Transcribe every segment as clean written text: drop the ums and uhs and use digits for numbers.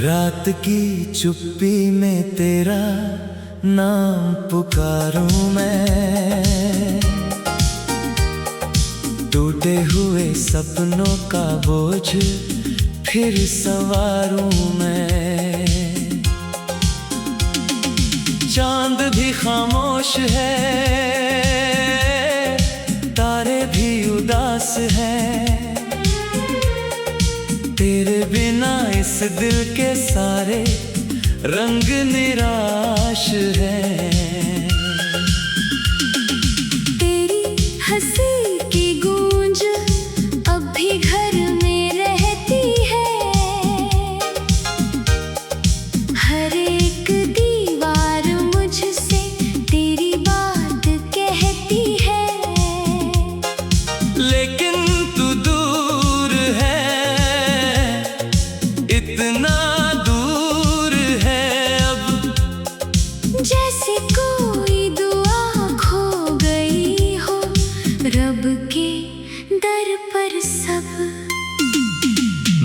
रात की चुप्पी में तेरा नाम पुकारूं मैं, टूटे हुए सपनों का बोझ फिर संवारूं मैं। चांद भी खामोश है, तारे भी उदास हैं, तेरे बिना इस दिल के सारे रंग निराश हैं। तेरी हंसी की गूंज अब भी घर में रहती है, हर एक दीवार मुझसे तेरी बात कहती है। लेकिन तू दूर है, इतना दूर है अब, जैसे कोई दुआ खो गई हो रब के दर पर सब।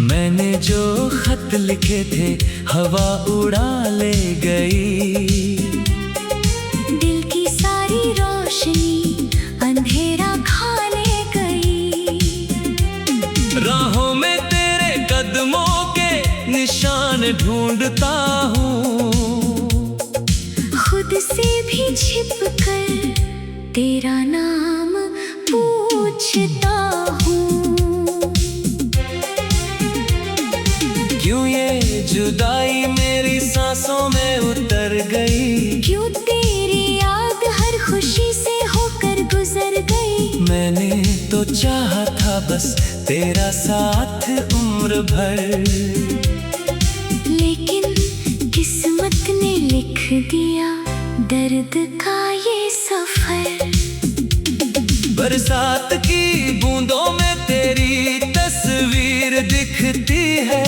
मैंने जो खत लिखे थे हवा उड़ा ले गई, दिल की सारी रोशनी अंधेरा खाने गई। राहों में तेरे कदमों के निशान ढूंढता हूँ, खुद से भी छिप कर तेरा नाम पूछता हूँ। क्यों ये जुदाई मेरी सांसों में उतर गई, क्यों तेरी याद हर खुशी से होकर गुजर गई। मैंने तो चाहा था बस तेरा साथ उम्र भर, लेकिन किस्मत ने लिख दिया दर्द का ये सफर। बरसात की बूंदों में तेरी तस्वीर दिखती है,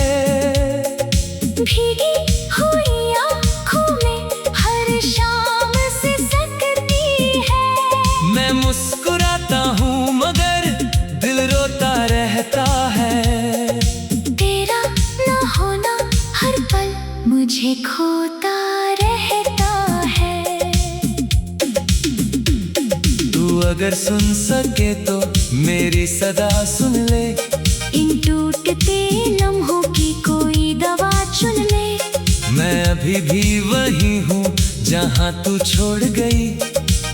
भीगी हुई आँखों में हर शाम से सकती है। मैं मुस्कुराता हूँ मगर दिल रोता रहता है, तेरा न होना हर पल मुझे खोता रहता है। तू अगर सुन सके तो मेरी सदा सुन ले, इन टूटते लम्हों की कोई दवा चुन ले। मैं अभी भी वही हूँ जहाँ तू छोड़ गई,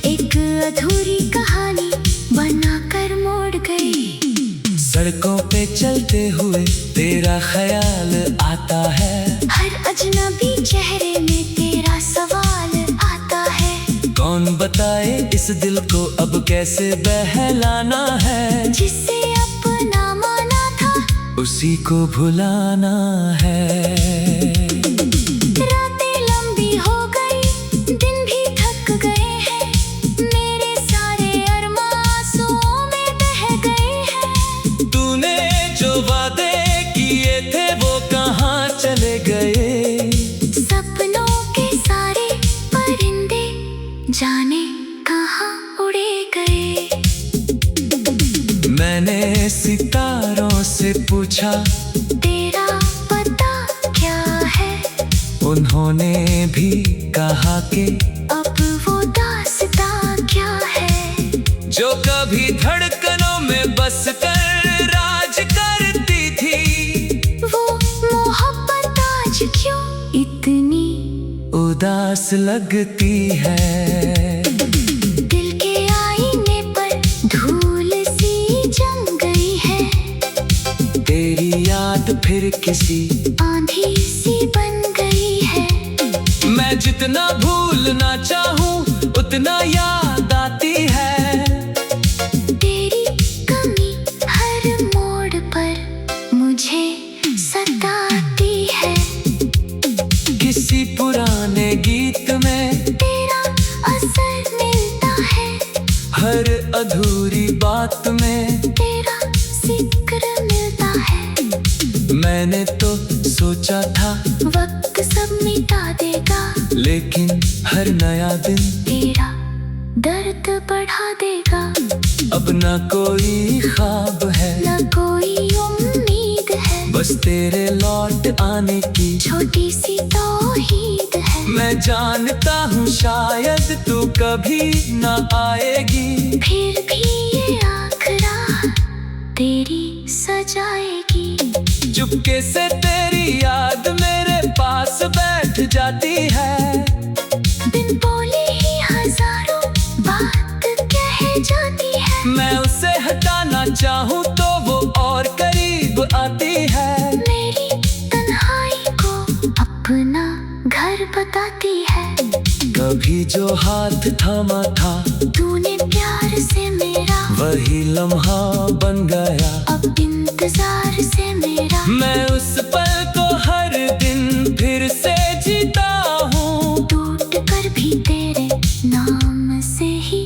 एक अधूरी कहानी बनाकर मोड़ गई। सड़कों पे चलते हुए तेरा ख्याल आता है, हर अजनबी चेहरे में तेरा सवाल आता है। कौन बताए इस दिल को अब कैसे बहलाना है, जिसे अपना माना था उसी को भुलाना है। रातें लंबी हो गई, दिन भी थक गए हैं, मेरे सारे अरमां आंसुओं में बह गए हैं। तूने जो वादे किए थे वो कहाँ चले गए, सपनों के सारे परिंदे जाने कहाँ उड़े गए। मैंने सितारों से पूछा तेरा पता क्या है, उन्होंने भी कहा कि अब वो दास्तां क्या है। जो कभी धड़कनों में बस कर राज करती थी, वो मोहब्बत आज क्यों इतनी उदास लगती है। दिल के आईने पर धूल सी जम गई है, तेरी याद फिर किसी आंधी सी बन गई है। मैं जितना भूलना चाहूँ उतना याद आती है, तेरी कमी हर मोड़ पर मुझे सताती है। किसी पुराने गीत में तेरा असर मिलता है, हर अधूरी बात में तेरा जिक्र मिलता है। मैंने तो सोचा था वक्त सब मिटा देगा, लेकिन हर नया दिन तेरा दर्द बढ़ा देगा। अब न कोई ख्वाब है न कोई उम्मीद है, बस तेरे लौट आने की जो जानता हूँ शायद तू कभी न आएगी, फिर भी ये आखरा तेरी सजाएगी। चुपके से तेरी याद मेरे पास बैठ जाती है, बिन बोले ही हजारों बात कह जाती है। मैं उसे हटाना चाहूँ तो वो और करीब आती है, मेरी तन्हाई को अपना घर बताती है। कभी जो हाथ थामा था तूने प्यार से मेरा, वही लम्हा बन गया अब इंतजार से मेरा। मैं उस पल को हर दिन फिर से जीता हूँ, टूट कर भी तेरे नाम से ही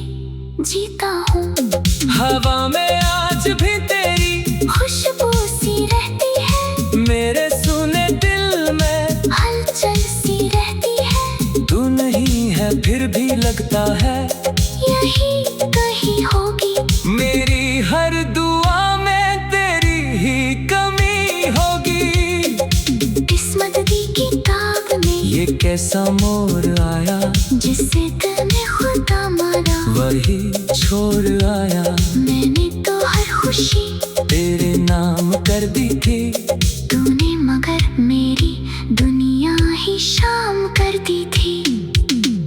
जीता हूँ। हवा में आज भी तेरी खुशबू सी रहती है, मेरे सुने दिल में हलचल सी रहती है। तू नहीं है फिर भी लगता है यही कहीं होगी, मेरी हर दुआ में तेरी ही कमी होगी। किस्मत की किताब में ये कैसा मोड़ आया, जिसे दिल ने खुदा मारा, वही छोड़ आया। मैंने तो हर खुशी तेरे नाम कर दी थी, तूने मगर मेरी दुनिया ही शाम कर दी थी।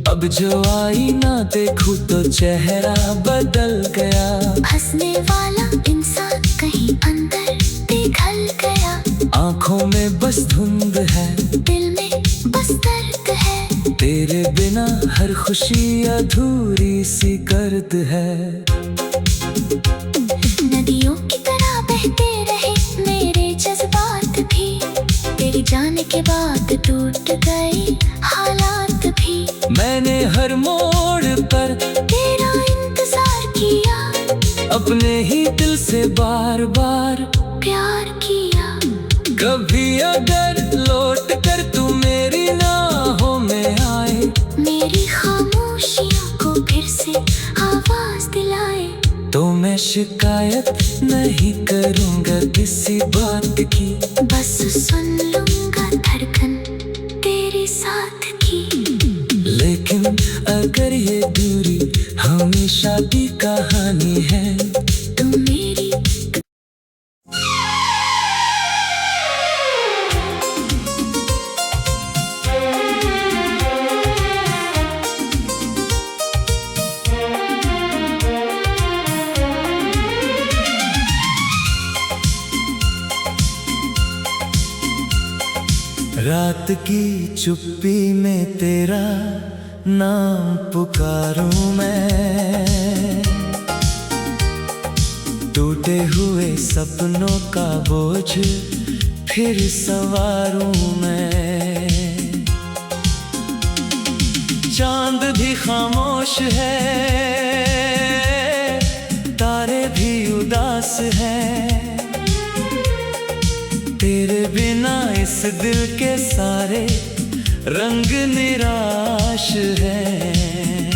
अब जो आई ना देखूं तो चेहरा बदल गया, हंसने वाला इंसान कहीं अंदर पिघल गया। आंखों में बस धुंध है, दिल में बस दर्द है, तेरे बिना हर खुशी अधूरी सी गर्द है। नदियों की तरह बहते रहे मेरे जज्बात भी, तेरे जाने के बाद टूट गए हालात भी। मैंने हर मोड़ पर तेरा इंतजार किया, अपने ही दिल से बार बार प्यार किया। कभी अगर लौट कर तू मेरी राहों में आए, मेरी खामोशियों को फिर से आवाज दिलाए, तो मैं शिकायत नहीं करूँगा किसी बात की, बस सुन लूंगा धड़कन तेरे साथ की। लेकिन अगर ये दूरी हमेशा की कहानी है, तू मेरी रात की चुप्पी में तेरा नाम पुकारूं मैं, टूटे हुए सपनों का बोझ फिर संवारूं मैं। चांद भी खामोश है, तारे भी उदास हैं, तेरे बिना इस दिल के सारे रंग निराश हैं।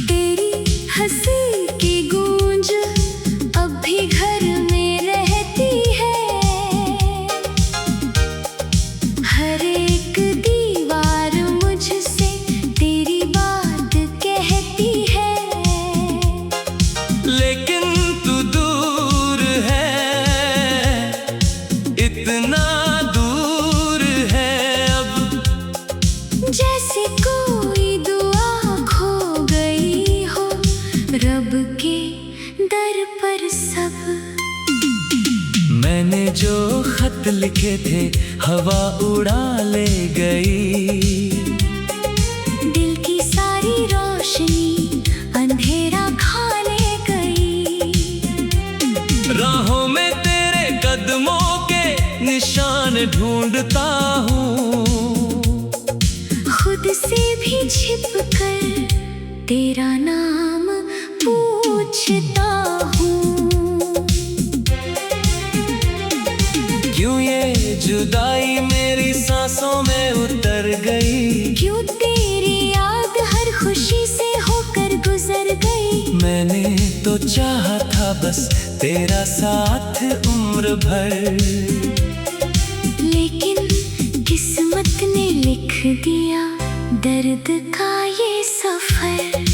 तेरी हंसी की गूंज अब भी घर में रहती है, हर एक दीवार मुझसे तेरी बात कहती है। लेकिन तू दूर है, इतना दूर है अब, जैसे कोई दुआ खो गई हो रब के दर पर सब। मैंने जो खत लिखे थे हवा उड़ा ले गई, दिल की सारी रोशनी अंधेरा खा ले गई। राहों में तेरे कदमों के निशान ढूंढता हूँ, खुद से भी छिप कर तेरा नाम पूछता हूँ। क्यों ये जुदाई मेरी सांसों में उतर गई, क्यों तेरी याद हर खुशी से होकर गुजर गई। मैंने तो चाहा था बस तेरा साथ उम्र भर, लेकिन किस्मत ने लिख दिया दर्द का ये सफर।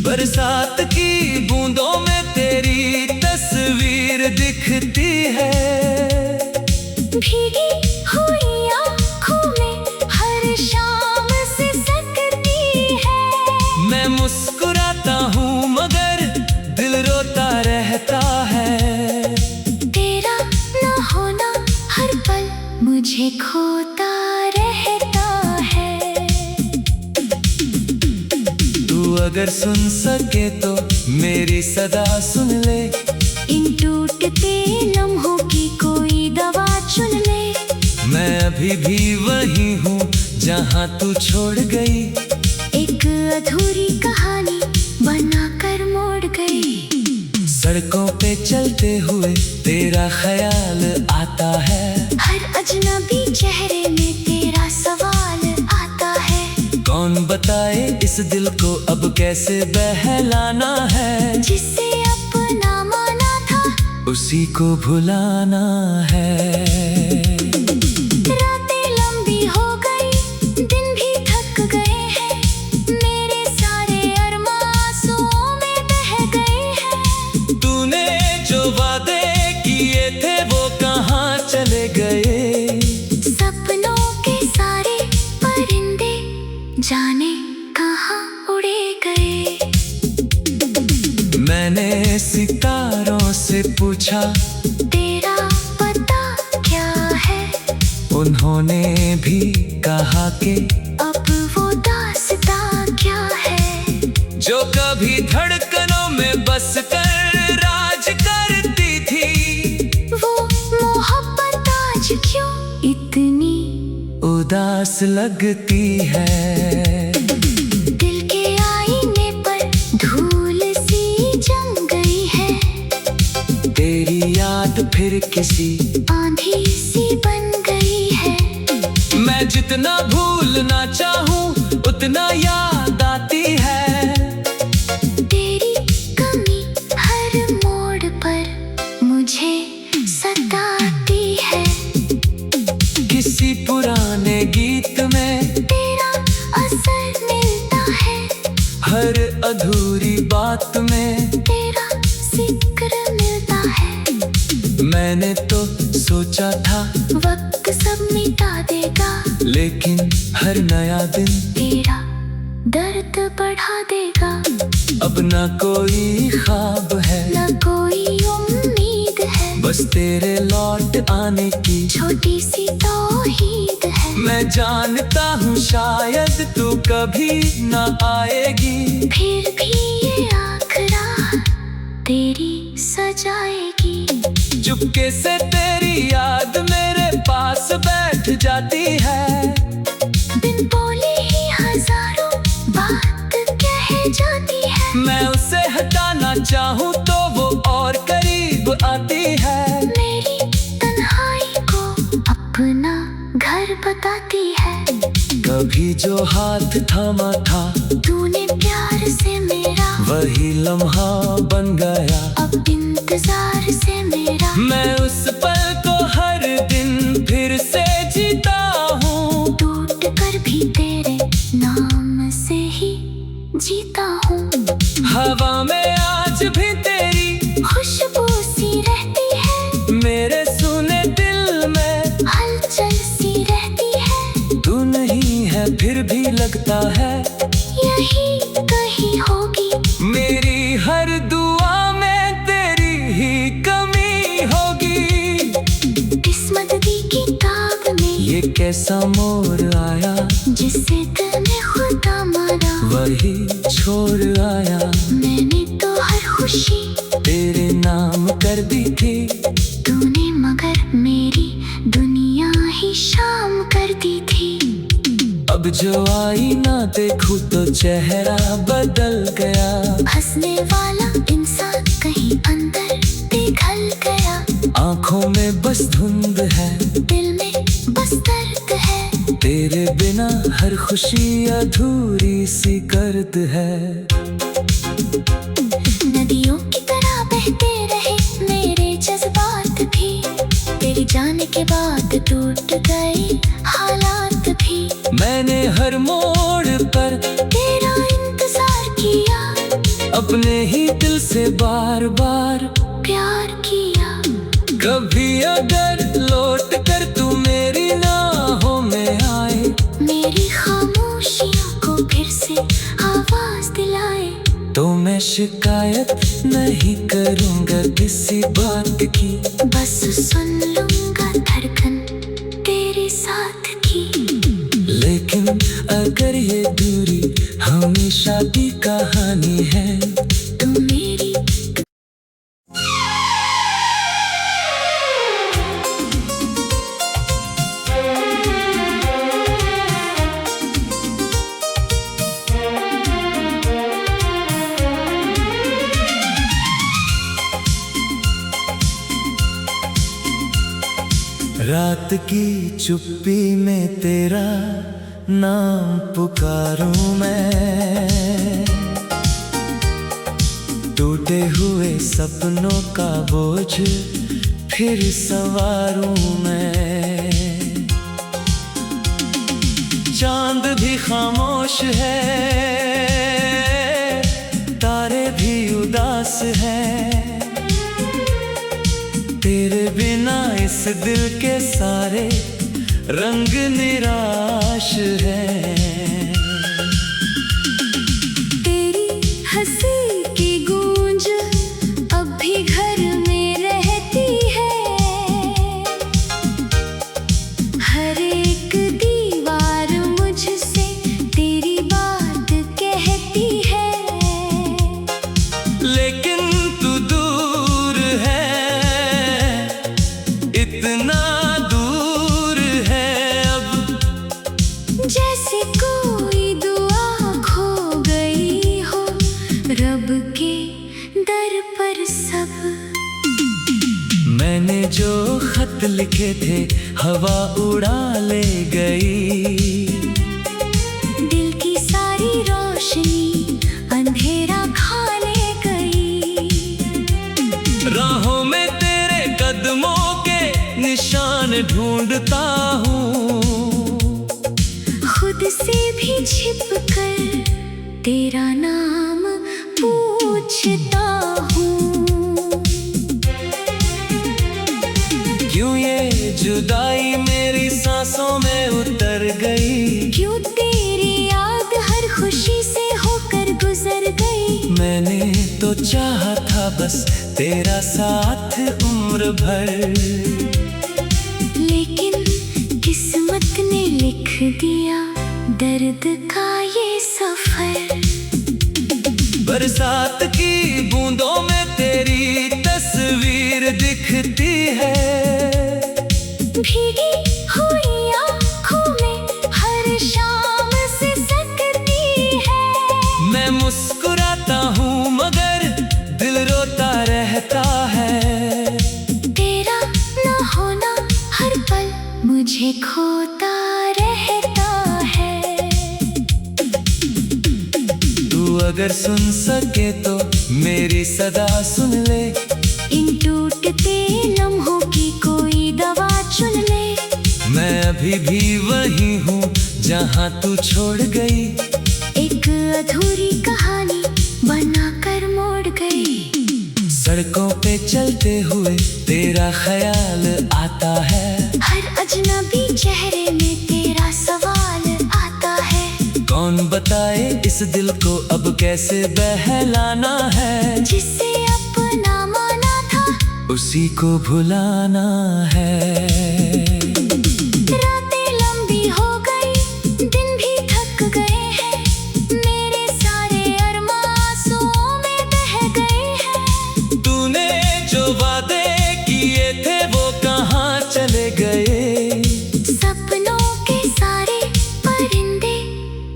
बरसात की बूंदों में तेरी तस्वीर दिखती है। भीगी हुई आँखों में हर शाम सिसकती है। मैं मुस्कुराता हूँ मगर दिल रोता रहता है। तेरा न होना हर पल मुझे खोता रहता है। तू अगर सुन सके तो मेरी सदा सुन ले। इन टूटते लम्हों की कोई दवा चुन ले। मैं अभी भी वही हूँ जहाँ तू छोड़ गई। एक अधूरी कहानी बनाकर मोड़ गई। सड़कों पे चलते हुए तेरा ख्याल आता है। हर अजनबी चेहरे में तेरा सवाल आता है। कौन बताए इस दिल को अब कैसे बहलाना है। जिसे अपना माना था उसी को भुलाना है। रातें लंबी हो गई, दिन भी थक गए हैं। मेरे सारे अरमां आंसुओं में बह गए हैं। तूने जो वादे किए थे वो कहाँ चले गए। सपनों के सारे परिंदे जाने कहाँ उड़े गए। मैंने सितारों से पूछा तेरा पता क्या है। उन्होंने भी कहा कि अब वो दास्तां क्या है। जो कभी धड़कनों में बस कर राज करती थी। वो मोहब्बत आज क्यों इतनी उदास लगती है। दिल के आईने पर धूल सी जम गई है। तेरी याद फिर किसी आंधी सी बन गई है। मैं जितना भूलना चाहूँ उतना याद आती है। तेरी कमी हर मोड़ पर मुझे सताती है। किसी पुराने गीत में तेरा असर मिलता है। हर अधूरी बात में तेरा जिक्र मिलता है। मैंने तो सोचा था वक्त सब मिटा देगा, लेकिन हर नया दिन तेरा दर्द बढ़ा देगा। अब न कोई ख्वाब है न कोई उम्मीद है। बस तेरे लौट आने की छोटी सी तौहीद है। मैं जानता हूँ शायद तू कभी न आएगी। फिर भी ये आखरा तेरी सजाएगी। चुपके से तेरी याद मेरे पास बैठ जाती है। बिन बोले ही हजारों बात कह जाती है। मैं उसे हटाना चाहूँ तो वो और करीब आती है। मेरी तन्हाई को अपना घर बताती है। कभी जो हाथ थामा था तूने प्यार से मेरा, वही लम्हा बन गया। अब इंतजार से मेरा। मैं उस पल को हर दिन फिर से जीता हूँ। टूट कर भी तेरे नाम से ही जीता हूँ। हवा में आज भी तेरी खुशबू सी रहती है। मेरे सुने दिल में हलचल सी रहती है। तू नहीं है फिर भी लगता है यही कहीं होगी। मेरी हर दुआ में तेरी ही कमी होगी। किस्मत की किताब में ये कैसा मोड़ आया। जिसे तूने खुदा माना वही छोड़ आया। मैंने तो हर खुशी तेरे नाम कर दी थी। तूने मगर मेरी दुनिया ही शाम कर दी थी। अब जो आई ना देखूं तो चेहरा बदल गया। हंसने वाला इंसान कहीं अंदर पिघल गया। आंखों में बस धुंध है, दिल में बस दर्द है। तेरे बिना हर खुशी अधूरी सी गर्द है। नदियों की तरह बहते रहे मेरे जज्बात भी। तेरे जाने के बाद टूट गए तुझसे बार बार प्यार किया। कभी अगर लौट कर तू मेरी राहों में आए, मेरी खामोशियों को फिर से आवाज दिलाए, तो मैं शिकायत नहीं करूँगा किसी बात की। बस सुन लूंगा धड़कन तेरे साथ की। लेकिन अगर ये दूरी हमेशा की कहानी है, तू मेरी रात की चुप्पी में तेरा नाम पुकारूं मैं, टूटे हुए सपनों का बोझ फिर संवारूं मैं। चांद भी खामोश है, तारे भी उदास हैं, तेरे बिना इस दिल के सारे रंग निराश हैं। तेरी हंसी की गूंज अब भी घर में रहती है, हर एक दीवार मुझसे तेरी बात कहती है। लेकिन तू दूर है, इतना दूर है अब, जैसे कोई दुआ खो गई हो रब के दर पर सब। मैंने जो खत लिखे थे हवा उड़ा ले गई, दिल की सारी रोशनी अंधेरा खाने गई। राहों में तेरे कदमों के निशान ढूंढता हूँ, खुद से भी छिप कर तेरा नाम पूछता हूँ। क्यों ये जुदाई मेरी सांसों में उतर गई, क्यों तेरी याद हर खुशी से होकर गुजर गई। मैंने तो चाहा था बस तेरा साथ उम्र भर, लेकिन किस्मत ने लिख दिया दर्द का ये सफर। बरसात की बूंदों में तेरी तस्वीर दिखती है, भीगी हुई आँखों में हर शाम से सकती है। मैं मुस्कुराता हूँ मगर दिल रोता रहता है, तेरा न होना हर पल मुझे खोता रहता है। तू अगर सुन सके तो मेरी सदा सुन ले, इन टूटते लम्हों की कोई दवा चुन ले। मैं अभी भी वही हूँ जहाँ तू छोड़ गई, एक अधूरी कहानी बनाकर मोड़ गई। सड़कों पे चलते हुए तेरा ख्याल आता है, हर अजनबी चेहरे में तेरा सवाल आता है। कौन बताए इस दिल को अब कैसे बहलाना है, जिसे अपना माना था उसी को भुलाना है। रातें लंबी हो गई, दिन भी थक गए हैं, मेरे सारे अरमां आंसुओं में बह गए हैं। तूने जो वादे किए थे वो कहाँ चले गए, सपनों के सारे परिंदे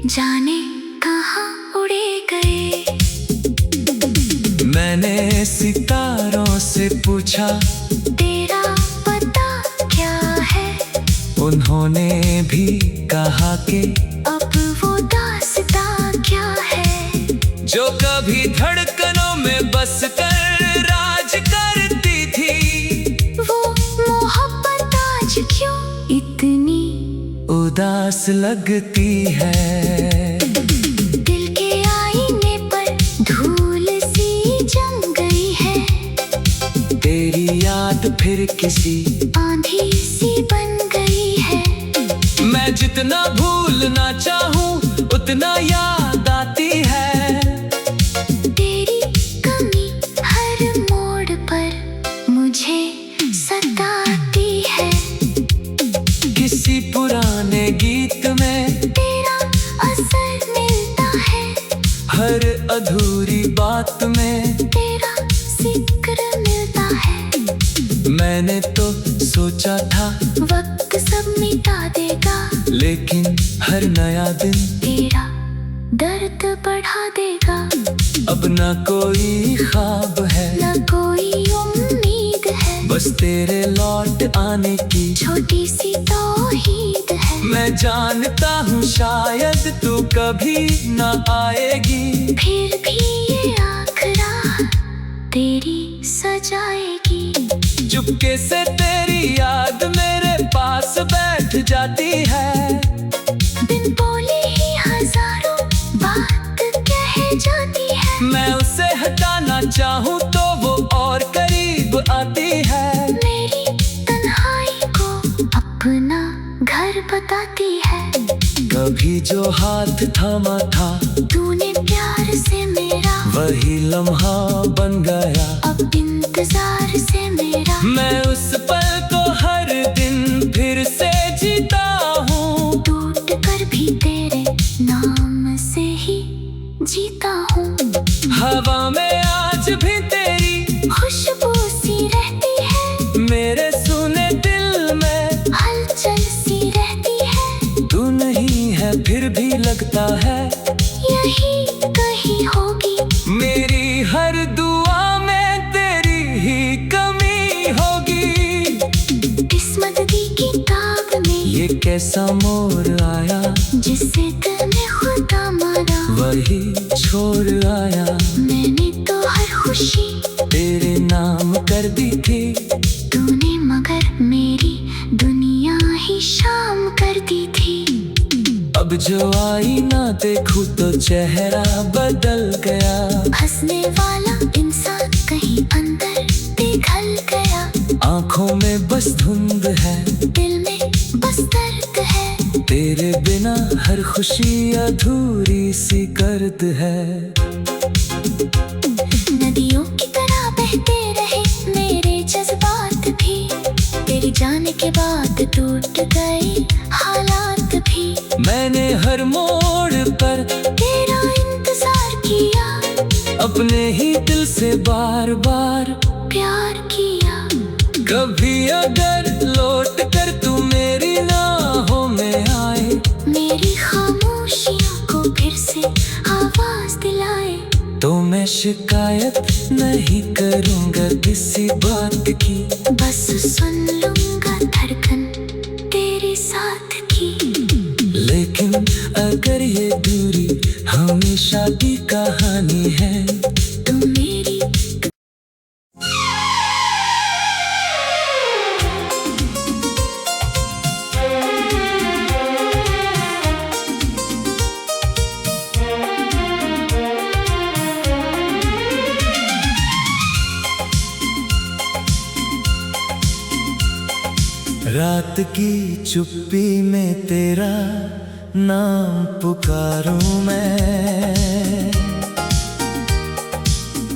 जाने कहाँ उड़े गए। मैंने सितारों से पूछा तेरा पता क्या है, उन्होंने भी कहा कि अब वो दास्तां क्या है, जो कभी धड़कनों में बस कर राज करती थी, वो मोहब्बत आज क्यों इतनी उदास लगती है। दिल के आईने पर धूल सी जम याद फिर किसी आंधी सी बन गई है। मैं जितना भूलना चाहूँ उतना याद आती है। तेरी कमी हर मोड़ पर मुझे सताती है। किसी पुराने गीत में तेरा असर मिलता है। हर अधूरी बात में तेरा जिक्र मिलता है। मैंने तो सोचा था वक्त सब मिटा देगा, लेकिन हर नया दिन तेरा दर्द बढ़ा देगा। अब ना कोई ख्वाब है, न कोई उम्मीद है, बस तेरे लौट आने की छोटी सी तौहीद है। मैं जानता हूँ शायद तू कभी ना आएगी, फिर भी ये आखरा तेरी सजाएगी। चुपके से तेरी याद मेरे पास बैठ जाती है। बिन बोले ही हजारों बात कह जाती है। मैं उसे हटाना चाहूँ तो वो और करीब आती है। मेरी तन्हाई को अपना घर बताती है। कभी जो हाथ थामा था तूने प्यार से मेरा, वही लम्हा बन गया। अब इंतजार से मेरा, मैं उस पल को हर दिन फिर से जीता हूँ। टूट कर भी तेरे नाम से ही जीता हूँ। हवा में आज भी तेरी खुशबू सी रहती है। मेरे सुने दिल में हलचल सी रहती है। तू नहीं है फिर भी लगता है यही कहीं होगी। मेरी हर दुआ में तेरी ही कमी होगी। किस्मत की किताब में ये कैसा मोड़ आया, जिसे दिल ने खुदा मारा, वही छोड़ आया। मैंने तो हर खुशी तेरे नाम कर दी थी, तूने मगर मेरी दुनिया ही शाम कर दी थी। अब जो आई ना देखूं तो चेहरा बदल गया। हंसने वाला इंसान कहीं अंदर पिघल गया। आंखों में बस धुंध है, दिल में बस दर्द है। तेरे बिना हर खुशी अधूरी सी गर्द है। नदियों की तरह बहते रहे मेरे जज्बात भी, तेरी जाने के बाद टूट गए हालात भी। मैंने हर मोड़ पर तेरा इंतजार किया, अपने ही दिल से बार बार प्यार किया। कभी अगर लौट कर तू मेरी राहों में आए, मेरी खामोशियों को फिर से आवाज दिलाए, तो मैं शिकायत नहीं करूँगा किसी बात की। बस सुन लूंगा धड़कन तेरे साथ की। लेकिन अगर ये दूरी हमेशा की कहानी है, तू मेरी रात की चुप्पी में तेरा नाम पुकारूं मैं।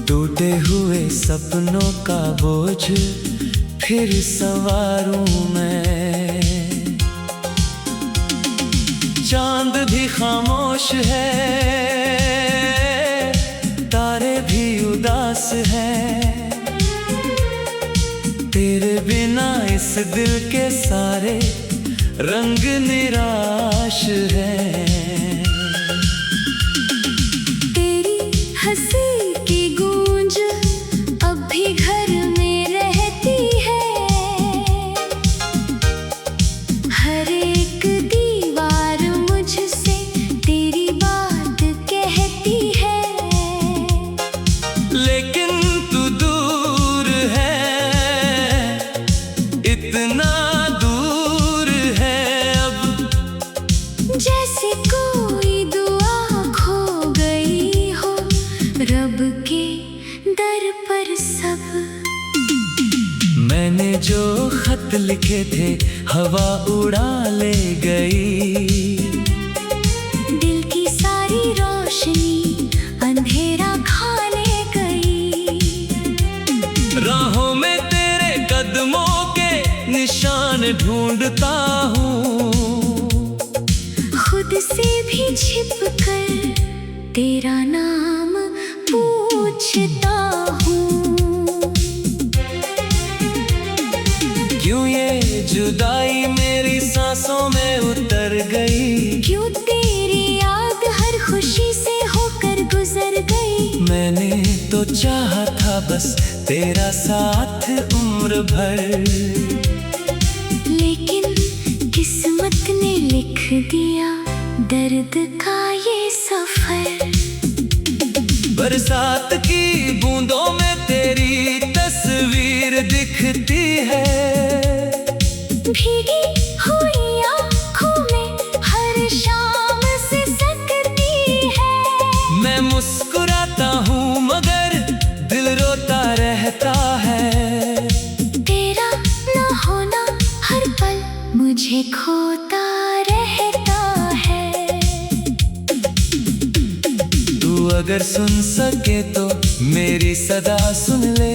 टूटे हुए सपनों का बोझ फिर संवारूं मैं। चांद भी खामोश है, तारे भी उदास हैं। तेरे बिना इस दिल के सारे रंग निराश हैं। तेरी हंसी की गूंज अब भी घर में रहती है। हर एक दीवार मुझसे तेरी बात कहती है। लेकिन तू दूर है, इतना दूर है अब, जैसे मैंने जो खत लिखे थे हवा उड़ा ले गई। दिल की सारी रोशनी अंधेरा खा ले गई। राहों में तेरे कदमों के निशान ढूंढता हूँ, खुद से भी छिप कर तेरा नाम पूछता हूँ। क्यों ये जुदाई मेरी सांसों में उतर गई। क्यों तेरी याद हर खुशी से होकर गुजर गई। मैंने तो चाहा था बस तेरा साथ उम्र भर, लेकिन किस्मत ने लिख दिया दर्द का ये सफर। बरसात की बूंदों में तेरी तस्वीर दिखती है। भीगी हुई आँखों में हर शाम से सकती है। मैं मुस्कुराता हूँ मगर दिल रोता रहता है। तेरा न होना हर पल मुझे खोता रहता है। तू अगर सुन सके तो मेरी सदा सुन ले।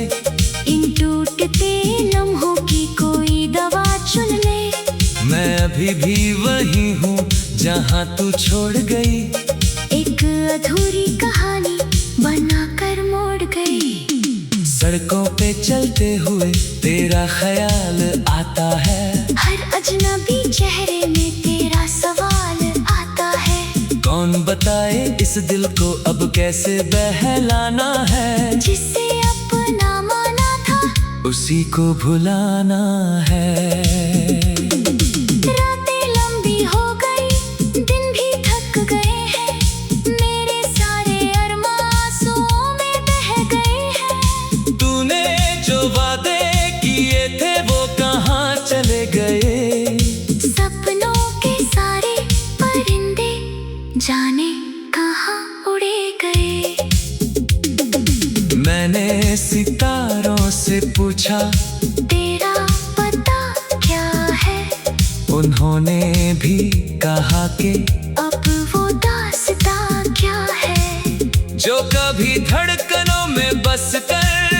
इन टूटते लम्हों की कोई दवा चुन ले। मैं अभी भी वही हूँ जहाँ तू छोड़ गई। एक अधूरी कहानी बनाकर मोड़ गई। सड़कों पे चलते हुए तेरा ख्याल आता है। हर अजनबी चेहरे में तेरा सवाल आता है। कौन बताए इस दिल को अब कैसे बहलाना है। जिसे अपना माना था उसी को भुलाना है। रातें लंबी हो गई, दिन भी थक गए हैं। मेरे सारे अरमां आंसुओं में बह गए हैं। तूने जो वादे किए थे वो कहाँ चले गए। सपनों के सारे परिंदे जाने कहाँ उड़े गए। मैंने सितारों से पूछा तेरा पता क्या है। उन्होंने भी कहा कि अब वो दास्तां क्या है। जो कभी धड़कनों में बस कर